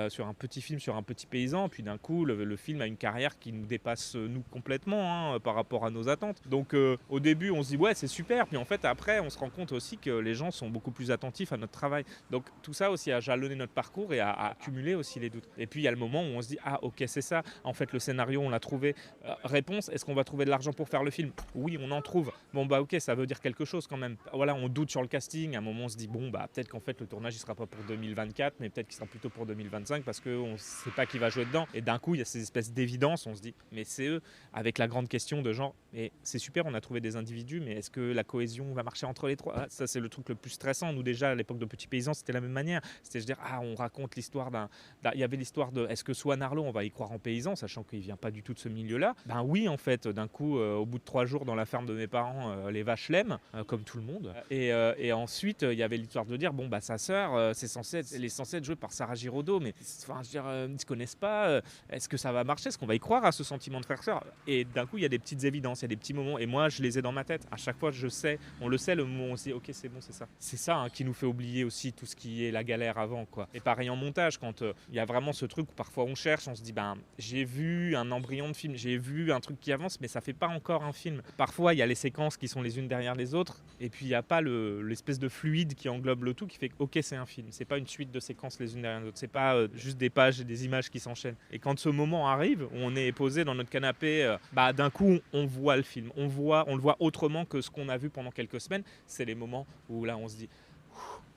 sur un petit paysan, puis d'un coup le film a une carrière qui nous dépasse nous complètement par rapport à nos attentes. Donc au début on se dit ouais c'est super, puis en fait après on se rend compte aussi que les gens sont beaucoup plus attentifs à notre travail. Donc tout ça aussi a jalonné notre parcours et a accumulé aussi les doutes. Et puis il y a le moment où on se dit ah ok c'est ça, en fait le scénario on l'a trouvé. Réponse, est-ce qu'on va trouver de l'argent pour faire le film? Oui on en trouve. Bon ok ça veut dire quelque chose quand même. Voilà on doute sur le casting, à un moment on se dit bon peut-être qu'en fait le tournage il sera pas pour 2024 mais peut-être qu'il sera plutôt pour 2025 parce qu'on sait pas qui va jouer dedans. Et d'un coup il y a ces espèces d'évidence, on se dit mais c'est eux, avec la grande question de genre mais c'est super on a trouvé des individus mais est-ce que la cohésion va marcher entre les trois? Ça c'est le truc le plus stressant. Nous déjà à l'époque de Petit Paysan c'était la même manière, c'était de dire on raconte l'histoire il y avait l'histoire de est-ce que Swan Arlo on va y croire en paysan sachant qu'il vient pas du tout de ce milieu là. Oui en fait d'un coup au bout de 3 jours dans la ferme de mes parents les vaches l'aiment comme tout le monde et ensuite il y avait l'histoire de dire sa sœur elle est censée être jouée par Sarah Giraudot mais enfin je veux dire ils se connaissent pas, est-ce que ça va marcher, est-ce qu'on va y croire à ce sentiment de frère-sœur? Et d'un coup il y a des petites évidences, il y a des petits moments et moi je les ai dans ma tête à chaque fois, on le sait le moment où on se dit ok c'est bon c'est ça qui nous fait oublier aussi tout ce qui est la galère avant quoi. Et pareil en montage quand il y a vraiment ce truc où parfois on cherche, on se dit j'ai vu un embryon de film, j'ai vu un truc qui avance mais ça fait pas encore un film. Parfois il y a les séquences qui sont les unes derrière les autres et puis il n'y a pas l'espèce de fluide fluide qui englobe le tout, qui fait que ok, c'est un film. C'est pas une suite de séquences les unes derrière les autres. C'est pas juste des pages et des images qui s'enchaînent. Et quand ce moment arrive, on est posé dans notre canapé, d'un coup, on voit le film. On le voit autrement que ce qu'on a vu pendant quelques semaines. C'est les moments où là, on se dit...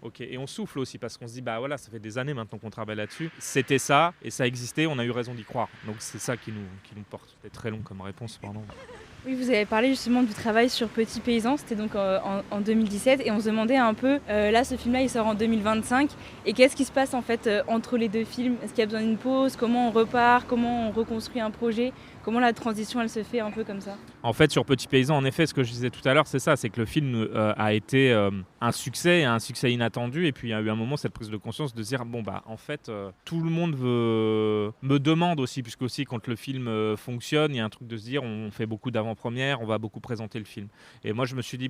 Ok, et on souffle aussi parce qu'on se dit voilà, ça fait des années maintenant qu'on travaille là-dessus. C'était ça et ça existait, on a eu raison d'y croire. Donc c'est ça qui nous porte. C'est très long comme réponse, pardon. Oui, vous avez parlé justement du travail sur Petit Paysan, c'était donc en 2017 et on se demandait un peu, là ce film-là il sort en 2025 et qu'est-ce qui se passe en fait entre les deux films? Est-ce qu'il y a besoin d'une pause? Comment on repart? Comment on reconstruit un projet? Comment la transition elle se fait un peu comme ça? En fait sur Petit Paysan, en effet, ce que je disais tout à l'heure, c'est ça, c'est que le film a été un succès inattendu et puis il y a eu un moment cette prise de conscience de se dire en fait tout le monde me demande aussi, puisque aussi quand le film fonctionne, il y a un truc de se dire on fait beaucoup d'avant-première, on va beaucoup présenter le film. Et moi je me suis dit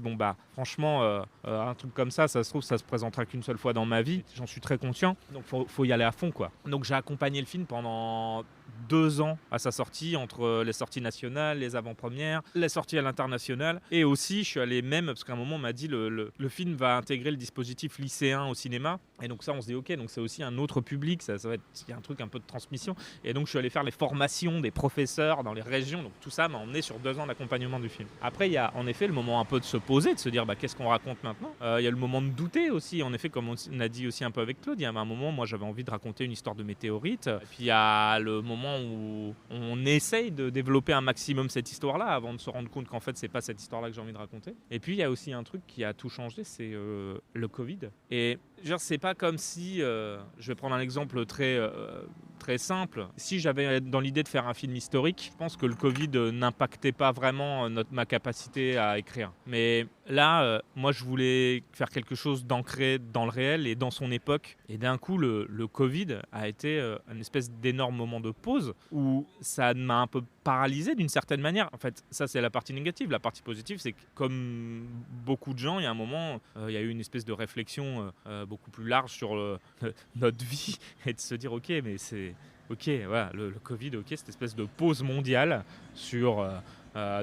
franchement un truc comme ça se trouve ça se présentera qu'une seule fois dans ma vie, j'en suis très conscient, donc faut y aller à fond quoi. Donc j'ai accompagné le film pendant 2 ans à sa sortie, entre les sorties nationales, les avant-premières, les sorties à l'international, et aussi je suis allé même, parce qu'à un moment on m'a dit le film va intégrer le dispositif lycéen au cinéma, et donc ça on se dit ok, donc c'est aussi un autre public, ça va être, il y a un truc un peu de transmission, et donc je suis allé faire les formations des professeurs dans les régions, donc tout ça m'a emmené sur 2 ans d'accompagnement du film. Après il y a en effet le moment un peu de se poser, de se dire qu'est-ce qu'on raconte maintenant, il y a le moment de douter aussi, en effet comme on a dit aussi un peu avec Claude, il y a un moment moi j'avais envie de raconter une histoire de météorite, et puis il y a le moment où on essaye de développer un maximum cette histoire-là avant de se rendre compte qu'en fait c'est pas cette histoire-là que j'ai envie de raconter. Et puis il y a aussi un truc qui a tout changé, c'est le Covid. Et genre c'est pas comme si, je vais prendre un exemple très simple, si j'avais dans l'idée de faire un film historique, je pense que le Covid n'impactait pas vraiment ma capacité à écrire. Mais là, moi je voulais faire quelque chose d'ancré dans le réel et dans son époque. Et d'un coup, le Covid a été une espèce d'énorme moment de pause où ça m'a un peu paralysé d'une certaine manière. En fait, ça c'est la partie négative. La partie positive, c'est que comme beaucoup de gens, il y a un moment, il y a eu une espèce de réflexion beaucoup plus large sur notre vie et de se dire ok, mais c'est ok, voilà, le Covid, ok, cette espèce de pause mondiale sur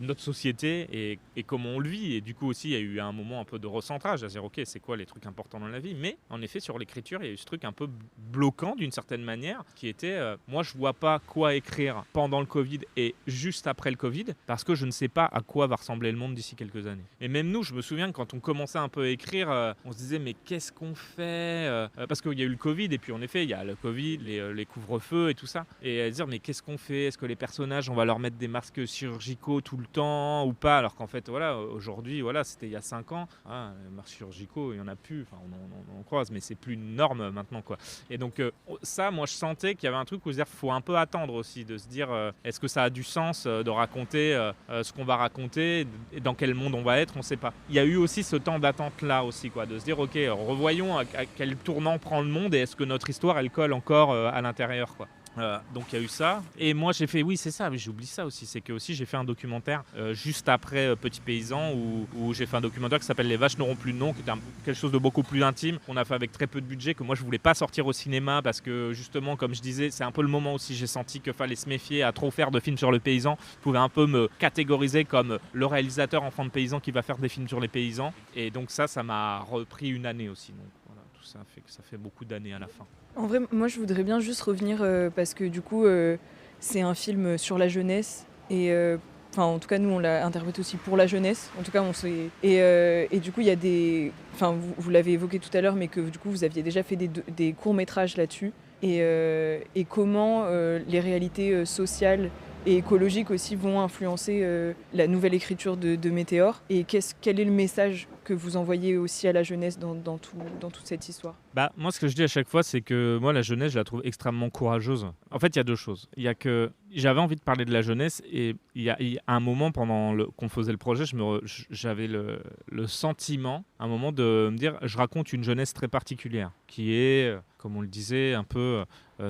notre société et comment on le vit. Et du coup aussi, il y a eu un moment un peu de recentrage, à dire ok, c'est quoi les trucs importants dans la vie. Mais en effet, sur l'écriture, il y a eu ce truc un peu bloquant d'une certaine manière, qui était, moi je vois pas quoi écrire pendant le Covid et juste après le Covid, parce que je ne sais pas à quoi va ressembler le monde d'ici quelques années. Et même nous, je me souviens que quand on commençait un peu à écrire, on se disait mais qu'est-ce qu'on fait, parce qu'il y a eu le Covid, et puis en effet, il y a le Covid, les couvre-feux et tout ça. Et à dire mais qu'est-ce qu'on fait? Est-ce que les personnages, on va leur mettre des masques chirurgicaux tout le temps ou pas, alors qu'en fait voilà, aujourd'hui voilà, c'était il y a 5 ans, les masques chirurgicaux il y en a plus, enfin on croise, mais c'est plus une norme maintenant quoi. Et donc ça, moi je sentais qu'il y avait un truc où se dire faut un peu attendre aussi, de se dire est-ce que ça a du sens de raconter ce qu'on va raconter et dans quel monde on va être, on sait pas. Il y a eu aussi ce temps d'attente là aussi quoi, de se dire ok, revoyons à quel tournant prend le monde et est-ce que notre histoire elle colle encore à l'intérieur quoi. Donc il y a eu ça, et moi j'ai fait, oui c'est ça, mais j'oublie ça aussi, c'est que aussi j'ai fait un documentaire juste après Petit Paysan où j'ai fait un documentaire qui s'appelle Les vaches n'auront plus de nom, qui est quelque chose de beaucoup plus intime, qu'on a fait avec très peu de budget, que moi je voulais pas sortir au cinéma parce que justement comme je disais, c'est un peu le moment aussi j'ai senti qu'il fallait se méfier à trop faire de films sur le paysan. Je pouvais un peu me catégoriser comme le réalisateur enfant de paysan qui va faire des films sur les paysans, et donc ça m'a repris une année aussi, donc voilà, tout ça fait que ça fait beaucoup d'années à la fin. En vrai, moi je voudrais bien juste revenir parce que du coup c'est un film sur la jeunesse et en tout cas nous on l'a interprété aussi pour la jeunesse. En tout cas on sait et du coup il y a des, vous l'avez évoqué tout à l'heure, mais que du coup vous aviez déjà fait des courts-métrages là-dessus et comment les réalités sociales et écologiques aussi vont influencer la nouvelle écriture de Météor, et quel est le message que vous envoyez aussi à la jeunesse dans toute cette histoire? Moi ce que je dis à chaque fois, c'est que moi la jeunesse je la trouve extrêmement courageuse. En fait il y a 2 choses, il y a que j'avais envie de parler de la jeunesse, et il y a un moment pendant qu'on faisait le projet, j'avais le sentiment à un moment de me dire je raconte une jeunesse très particulière qui est, comme on le disait, un peu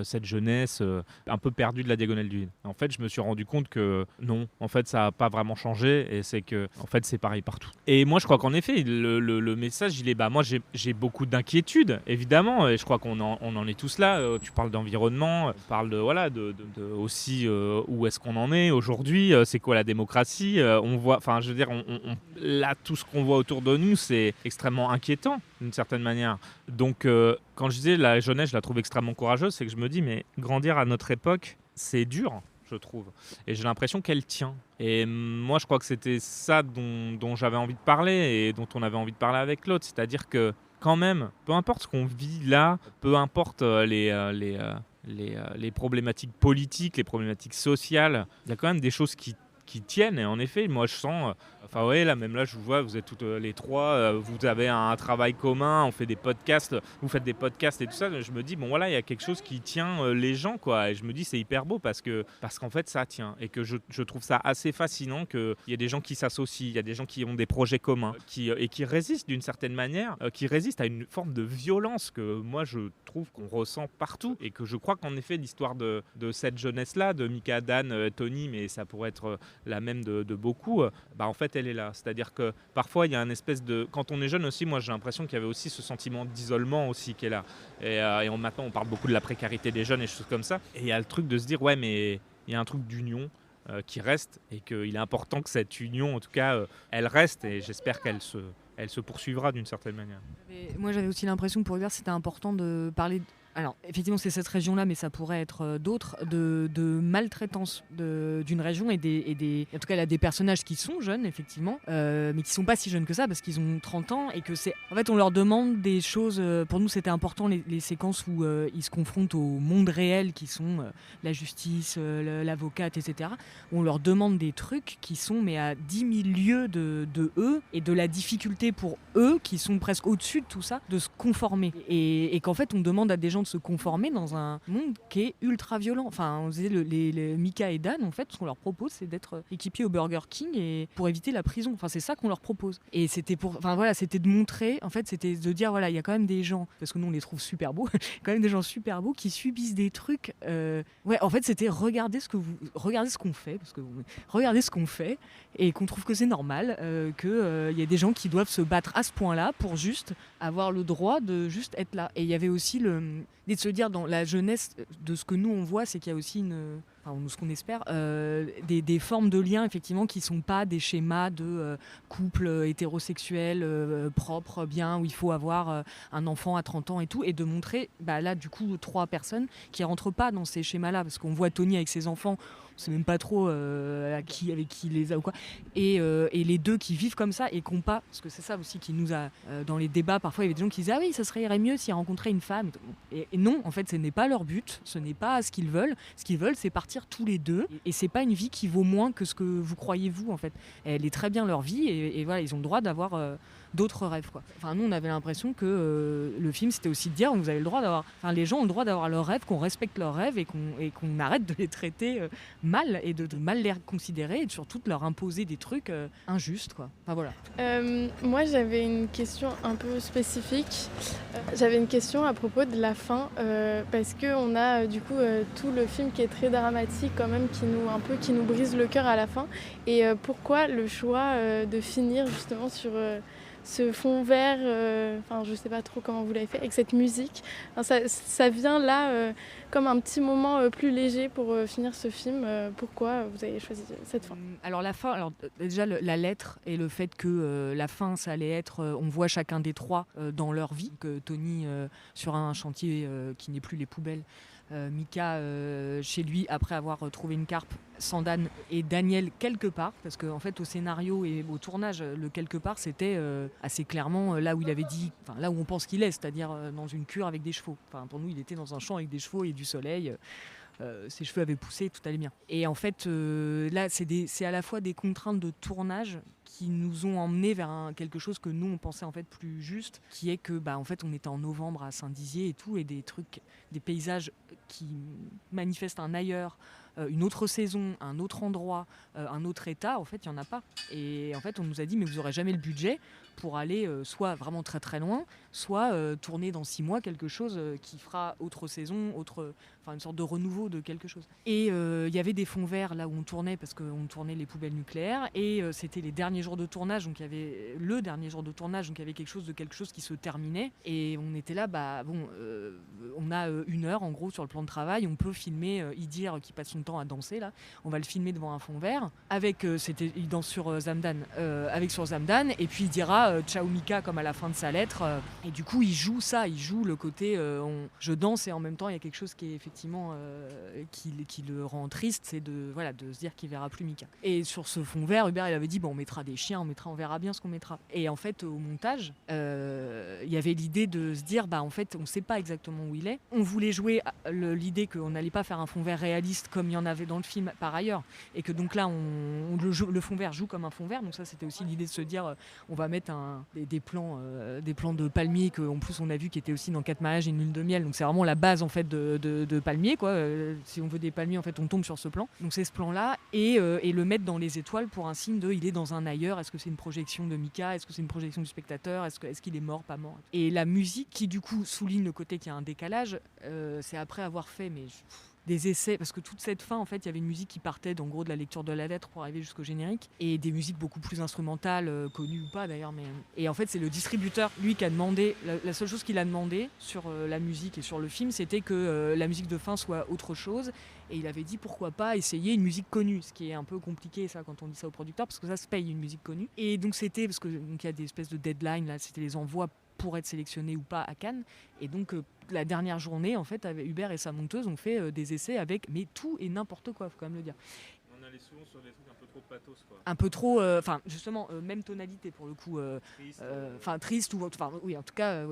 cette jeunesse un peu perdue de la diagonale du vide. En fait, je me suis rendu compte que non, en fait, ça n'a pas vraiment changé, et c'est que en fait, c'est pareil partout. Et moi, je crois qu'en effet, le message, il est moi, j'ai beaucoup d'inquiétudes, évidemment, et je crois qu'on en est tous là. Tu parles d'environnement, on parle de aussi où est-ce qu'on en est aujourd'hui, c'est quoi la démocratie, on voit, enfin je veux dire, là tout ce qu'on voit autour de nous c'est extrêmement inquiétant d'une certaine manière. Donc quand je disais la jeunesse, je la trouve extrêmement courageuse, c'est que je me dis mais grandir à notre époque, c'est dur. Je trouve. Et j'ai l'impression qu'elle tient. Et moi, je crois que c'était ça dont j'avais envie de parler et dont on avait envie de parler avec l'autre. C'est-à-dire que, quand même, peu importe ce qu'on vit là, peu importe les problématiques politiques, les problématiques sociales, il y a quand même des choses qui tiennent. Et en effet, moi, je sens... Enfin, ouais, là, même là, je vous vois, vous êtes toutes les trois, vous avez un travail commun, on fait des podcasts, vous faites des podcasts et tout ça. Je me dis, bon, voilà, il y a quelque chose qui tient les gens, quoi. Et je me dis, c'est hyper beau parce qu'en fait, ça tient. Et que je trouve ça assez fascinant qu'il y ait des gens qui s'associent, il y a des gens qui ont des projets communs et qui résistent d'une certaine manière, qui résistent à une forme de violence que moi, je trouve qu'on ressent partout. Et que je crois qu'en effet, l'histoire de cette jeunesse-là, de Mika, Dan, Tony, mais ça pourrait être la même de beaucoup, en fait, elle est là. C'est-à-dire que parfois, il y a une espèce de... Quand on est jeune aussi, moi, j'ai l'impression qu'il y avait aussi ce sentiment d'isolement aussi qui est là. Et maintenant, on parle beaucoup de la précarité des jeunes et choses comme ça. Et il y a le truc de se dire, ouais, mais il y a un truc d'union qui reste et qu'il est important que cette union, en tout cas, elle reste et j'espère qu'elle se poursuivra d'une certaine manière. Moi, j'avais aussi l'impression que pour Hubert, c'était important de parler... Alors, effectivement, c'est cette région-là, mais ça pourrait être d'autres, de maltraitance d'une région et en tout cas, il y a des personnages qui sont jeunes, effectivement, mais qui sont pas si jeunes que ça parce qu'ils ont 30 ans et que c'est... En fait, on leur demande des choses... pour nous, c'était important, les séquences où ils se confrontent au monde réel, qui sont la justice, l'avocate, etc. Où on leur demande des trucs qui sont mais à 10 000 lieues de eux et de la difficulté pour eux, qui sont presque au-dessus de tout ça, de se conformer. Et qu'en fait, on demande à des gens de se conformer dans un monde qui est ultra violent. Enfin, on disait les Mika et Dan, en fait, ce qu'on leur propose, c'est d'être équipiers au Burger King et pour éviter la prison. Enfin, c'est ça qu'on leur propose. Et c'était c'était de montrer, en fait, c'était de dire, voilà, il y a quand même des gens, parce que nous, on les trouve super beaux, quand même des gens super beaux qui subissent des trucs. Ouais, en fait, c'était regardez ce qu'on fait, parce que regardez ce qu'on fait et qu'on trouve que c'est normal, qu'il y a des gens qui doivent se battre à ce point-là pour juste avoir le droit de juste être là. Et il y avait aussi de se dire dans la jeunesse de ce que nous on voit, c'est qu'il y a aussi ce qu'on espère, des formes de liens effectivement qui sont pas des schémas de couple hétérosexuel propre, bien, où il faut avoir un enfant à 30 ans et tout, et de montrer là du coup 3 personnes qui rentrent pas dans ces schémas-là, parce qu'on voit Tony avec ses enfants, on sait même pas trop avec qui il les a ou quoi, et les deux qui vivent comme ça et qui n'ont pas, parce que c'est ça aussi qui nous a dans les débats parfois il y avait des gens qui disaient ah oui ça irait mieux s'ils rencontraient une femme, et non, en fait ce n'est pas leur but, ce n'est pas ce qu'ils veulent c'est partir tous les deux, et c'est pas une vie qui vaut moins que ce que vous croyez vous, en fait elle est très bien leur vie, et voilà, ils ont le droit d'avoir d'autres rêves, quoi. Enfin, nous on avait l'impression que le film c'était aussi de dire vous avez le droit d'avoir, enfin les gens ont le droit d'avoir leurs rêves, qu'on respecte leurs rêves et qu'on arrête de les traiter mal et de mal les considérer et surtout de leur imposer des trucs injustes, quoi. Enfin voilà. Moi j'avais une question un peu spécifique. J'avais une question à propos de la fin parce que on a du coup tout le film qui est très dramatique quand même, qui nous brise le cœur à la fin, et pourquoi le choix de finir justement sur ce fond vert, je sais pas trop comment vous l'avez fait, avec cette musique. Ça vient là comme un petit moment plus léger pour finir ce film. Pourquoi vous avez choisi cette fin ? Alors la fin, déjà la lettre et le fait que la fin ça allait être, on voit chacun des 3 dans leur vie, que Tony sur un chantier qui n'est plus les poubelles, Mika chez lui après avoir trouvé une carpe, Sandan et Daniel quelque part, parce qu'en fait au scénario et au tournage le quelque part c'était assez clairement là où il avait dit, enfin là où on pense qu'il est, c'est-à-dire dans une cure avec des chevaux. Enfin pour nous il était dans un champ avec des chevaux et du soleil. Ses cheveux avaient poussé, tout allait bien. Et en fait, là, c'est à la fois des contraintes de tournage qui nous ont emmenés vers quelque chose que nous, on pensait en fait plus juste, qui est que, en fait, on était en novembre à Saint-Dizier et tout, et des paysages qui manifestent un ailleurs une autre saison, un autre endroit, un autre état, en fait, il n'y en a pas. Et en fait, on nous a dit, mais vous n'aurez jamais le budget pour aller soit vraiment très très loin, soit tourner dans 6 mois quelque chose qui fera autre saison, une sorte de renouveau de quelque chose. Et il y avait des fonds verts là où on tournait, parce qu'on tournait les poubelles nucléaires, et c'était les derniers jours de tournage, donc il y avait le dernier jour de tournage, donc il y avait quelque chose qui se terminait, et on était là, on a 1 heure en gros sur le plan de travail, on peut filmer Idir qui passe son temps à danser là, on va le filmer devant un fond vert, il danse sur Zamdan, sur Zamdan, et puis il dira ciao Mika comme à la fin de sa lettre, et du coup il joue le côté je danse, et en même temps il y a quelque chose qui est effectivement qui le rend triste, c'est de se dire qu'il verra plus Mika. Et sur ce fond vert, Hubert il avait dit on mettra des chiens, on verra bien ce qu'on mettra. Et en fait au montage il y avait l'idée de se dire en fait on sait pas exactement où il est. On voulait jouer l'idée qu'on n'allait pas faire un fond vert réaliste comme il y en avait dans le film par ailleurs, et que donc là le fond vert joue comme un fond vert, donc ça c'était aussi l'idée de se dire on va mettre des plans de palmiers qu'en plus on a vu qui étaient aussi dans 4 mariages et une lune de miel, donc c'est vraiment la base en fait de palmiers quoi. Si on veut des palmiers en fait on tombe sur ce plan, donc c'est ce plan là, et le mettre dans les étoiles pour un signe de il est dans un ailleurs, est-ce que c'est une projection de Mika, est-ce que c'est une projection du spectateur, est-ce qu'il est mort, pas mort. Et la musique qui du coup souligne le côté qu'il y a un décalage, c'est après avoir fait des essais, parce que toute cette fin en fait il y avait une musique qui partait en gros de la lecture de la lettre pour arriver jusqu'au générique, et des musiques beaucoup plus instrumentales, connues ou pas d'ailleurs, et en fait c'est le distributeur lui qui a demandé, la seule chose qu'il a demandé sur la musique et sur le film, c'était que la musique de fin soit autre chose, et il avait dit pourquoi pas essayer une musique connue, ce qui est un peu compliqué ça quand on dit ça au producteur, parce que ça se paye une musique connue, et donc c'était parce que donc il y a des espèces de deadline là, c'était les envois pour être sélectionné ou pas à Cannes, et donc la dernière journée en fait avec Hubert et sa monteuse ont fait des essais avec tout et n'importe quoi, faut quand même le dire. On allait souvent sur des trucs un peu trop pathos quoi. Un peu trop, justement même tonalité pour le coup, triste ou oui en tout cas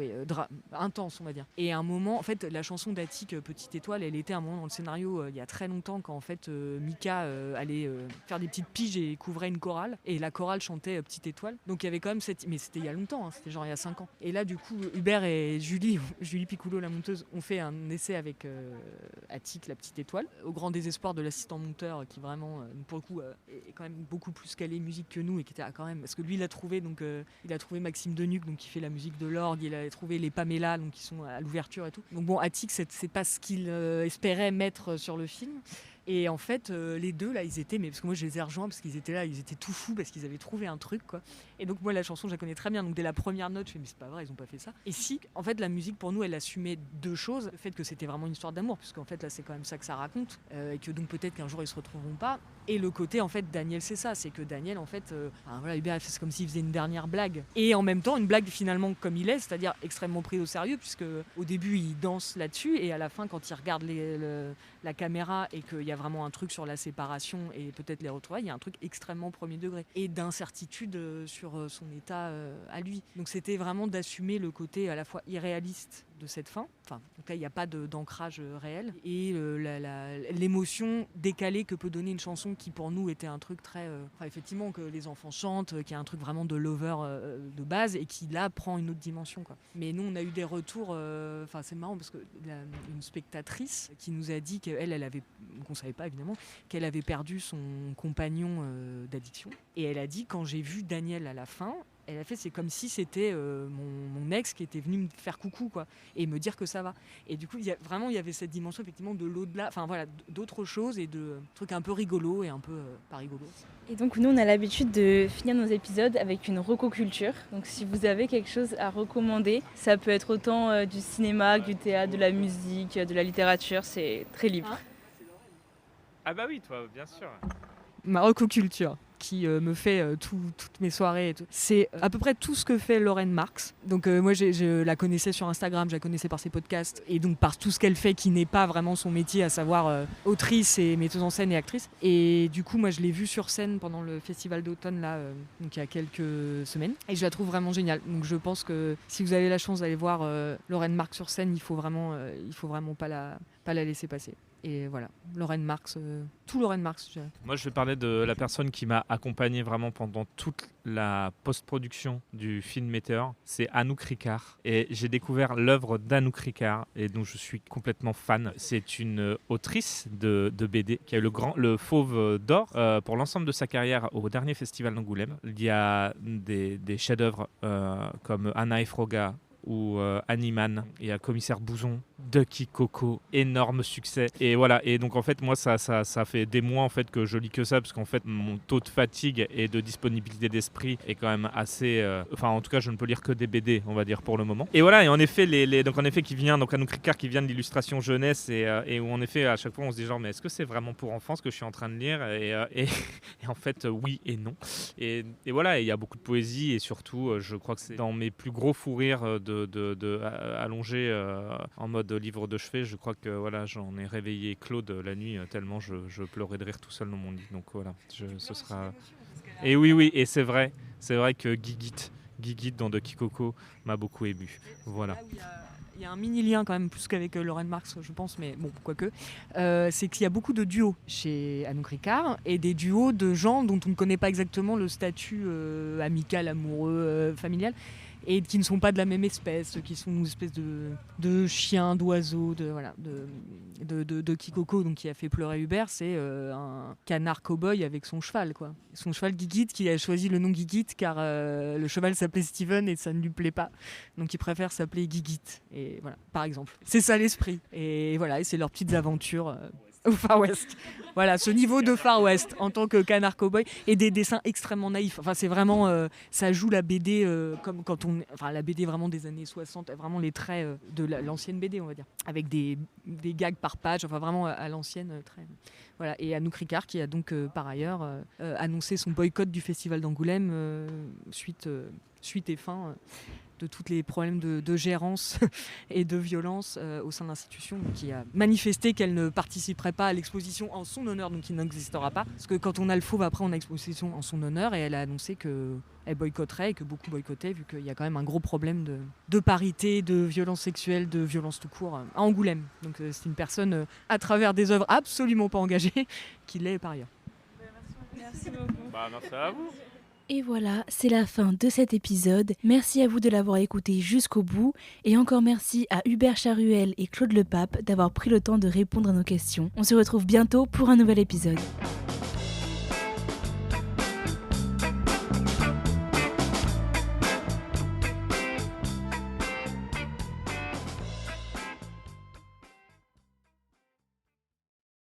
intense on va dire. Et à un moment en fait la chanson d'Attic Petite Étoile, elle était à un moment dans le scénario il y a très longtemps, quand en fait Mika allait faire des petites piges et couvrait une chorale, et la chorale chantait Petite Étoile, donc il y avait quand même mais c'était il y a longtemps, hein, c'était genre il y a 5 ans. Et là du coup Hubert et Julie Picoulot la monteuse ont fait un essai avec Attic la Petite Étoile, au grand désespoir de l'assistant monteur qui vraiment pour le coup est quand même beaucoup plus calé musique que nous, et qui était quand même, parce que lui il a trouvé Maxime Denuc donc qui fait la musique de l'orgue, il a trouvé les Pamela donc qui sont à l'ouverture et tout. Donc bon, Attic c'est pas ce qu'il espérait mettre sur le film. Et en fait, les deux là, ils étaient, mais parce que moi je les ai rejoints parce qu'ils étaient là, ils étaient tout fous parce qu'ils avaient trouvé un truc quoi. Et donc moi la chanson je la connais très bien, donc dès la première note je fais mais c'est pas vrai, ils ont pas fait ça. Et si, en fait la musique pour nous elle assumait 2 choses, le fait que c'était vraiment une histoire d'amour, puisqu'en fait là c'est quand même ça que ça raconte, et que donc peut-être qu'un jour ils se retrouveront pas. Et le côté en fait Daniel c'est ça, c'est que Daniel en fait, Hubert c'est comme s'il faisait une dernière blague, et en même temps une blague finalement comme il est, c'est-à-dire extrêmement pris au sérieux, puisque au début il danse là-dessus, et à la fin quand il regarde la caméra et qu'il y a vraiment un truc sur la séparation et peut-être les retrouvailles, il y a un truc extrêmement premier degré et d'incertitude sur son état à lui. Donc c'était vraiment d'assumer le côté à la fois irréaliste de cette fin, en tout cas il n'y a pas d'ancrage réel, et l'émotion décalée que peut donner une chanson qui pour nous était un truc très effectivement que les enfants chantent, qui est un truc vraiment de lover de base, et qui là prend une autre dimension quoi. Mais nous on a eu des retours, c'est marrant parce que une spectatrice qui nous a dit qu'elle avait, qu'on savait pas évidemment, qu'elle avait perdu son compagnon d'addiction, et elle a dit quand j'ai vu Daniel à la fin, elle a fait c'est comme si c'était mon ex qui était venu me faire coucou quoi, et me dire que ça va. Et du coup il y avait cette dimension effectivement de l'au-delà, d'autres choses, et de trucs un peu rigolos et un peu pas rigolos. Et donc nous on a l'habitude de finir nos épisodes avec une recoculture, donc si vous avez quelque chose à recommander, ça peut être autant du cinéma que du théâtre, de la musique, de la littérature, c'est très libre. Ah bah oui, toi bien sûr. Ma recoculture qui me fait toutes mes soirées et tout. C'est à peu près tout ce que fait Lorraine Marx. Donc moi je la connaissais sur Instagram, je la connaissais par ses podcasts, et donc par tout ce qu'elle fait qui n'est pas vraiment son métier, à savoir autrice et metteuse en scène et actrice. Et du coup moi je l'ai vue sur scène pendant le festival d'automne là, donc il y a quelques semaines, et je la trouve vraiment géniale. Donc je pense que si vous avez la chance d'aller voir Lorraine Marx sur scène, il faut vraiment pas la laisser passer. Et voilà, Lorraine Marx, tout Lorraine Marx, je dirais. Moi, je vais parler de la personne qui m'a accompagné vraiment pendant toute la post-production du film Météor. C'est Anouk Ricard. Et j'ai découvert l'œuvre d'Anouk Ricard et dont je suis complètement fan. C'est une autrice de BD qui a eu le Fauve d'Or pour l'ensemble de sa carrière au dernier festival d'Angoulême. Il y a des chefs-d'œuvre comme Anna Efroga ou Animan, il y a Commissaire Bouzon, Ducky Coco, énorme succès. Et voilà, et donc en fait moi ça fait des mois en fait que je lis que ça, parce qu'en fait mon taux de fatigue et de disponibilité d'esprit est quand même assez enfin en tout cas je ne peux lire que des BD, on va dire, pour le moment. Et voilà, et en effet donc en effet Anouk Ricard qui vient de l'illustration jeunesse et où en effet à chaque fois on se dit genre mais est-ce que c'est vraiment pour enfants ce que je suis en train de lire, et en fait oui et non. Et voilà, il y a beaucoup de poésie, et surtout je crois que c'est dans mes plus gros fous rires de allonger en mode livre de chevet. Je crois que voilà, j'en ai réveillé Claude la nuit tellement je pleurais de rire tout seul dans mon lit. Donc voilà, ce sera. Et oui, et c'est vrai que Guiguit dans Ducky Coco m'a beaucoup ému. Voilà. Il y a un mini lien quand même, plus qu'avec Lorraine Marx, je pense, mais bon, quoique. C'est qu'il y a beaucoup de duos chez Anouk Ricard, et des duos de gens dont on ne connaît pas exactement le statut amical, amoureux, familial, et qui ne sont pas de la même espèce, qui sont une espèce de chiens, d'oiseaux, de Kikoko, donc qui a fait pleurer Hubert. C'est un canard cow-boy avec son cheval, quoi. Son cheval Guiguit, qui a choisi le nom Guiguit car le cheval s'appelait Steven et ça ne lui plaît pas, donc il préfère s'appeler Guiguit. Et voilà, par exemple, c'est ça l'esprit. Et voilà, et c'est leurs petites aventures au Far West. Voilà, ce niveau de Far West en tant que canard cowboy, et des dessins extrêmement naïfs. Enfin, c'est vraiment, ça joue la BD comme quand la BD vraiment des années 60, vraiment les traits de l'ancienne BD, on va dire, avec des gags par page, enfin vraiment à l'ancienne. Voilà. Et Anouk Ricard qui a donc par ailleurs annoncé son boycott du Festival d'Angoulême suite et fin de tous les problèmes de gérance et de violence au sein de l'institution, qui a manifesté qu'elle ne participerait pas à l'exposition en son honneur, donc il n'existera pas. Parce que quand on a le Fauve, après on a l'exposition en son honneur, et elle a annoncé qu'elle boycotterait, et que beaucoup boycottaient, vu qu'il y a quand même un gros problème de parité, de violence sexuelle, de violence tout court à Angoulême. Donc c'est une personne, à travers des œuvres absolument pas engagées, qui l'est par ailleurs. Merci beaucoup. Merci à vous. Et voilà, c'est la fin de cet épisode. Merci à vous de l'avoir écouté jusqu'au bout. Et encore merci à Hubert Charuel et Claude Lepape d'avoir pris le temps de répondre à nos questions. On se retrouve bientôt pour un nouvel épisode.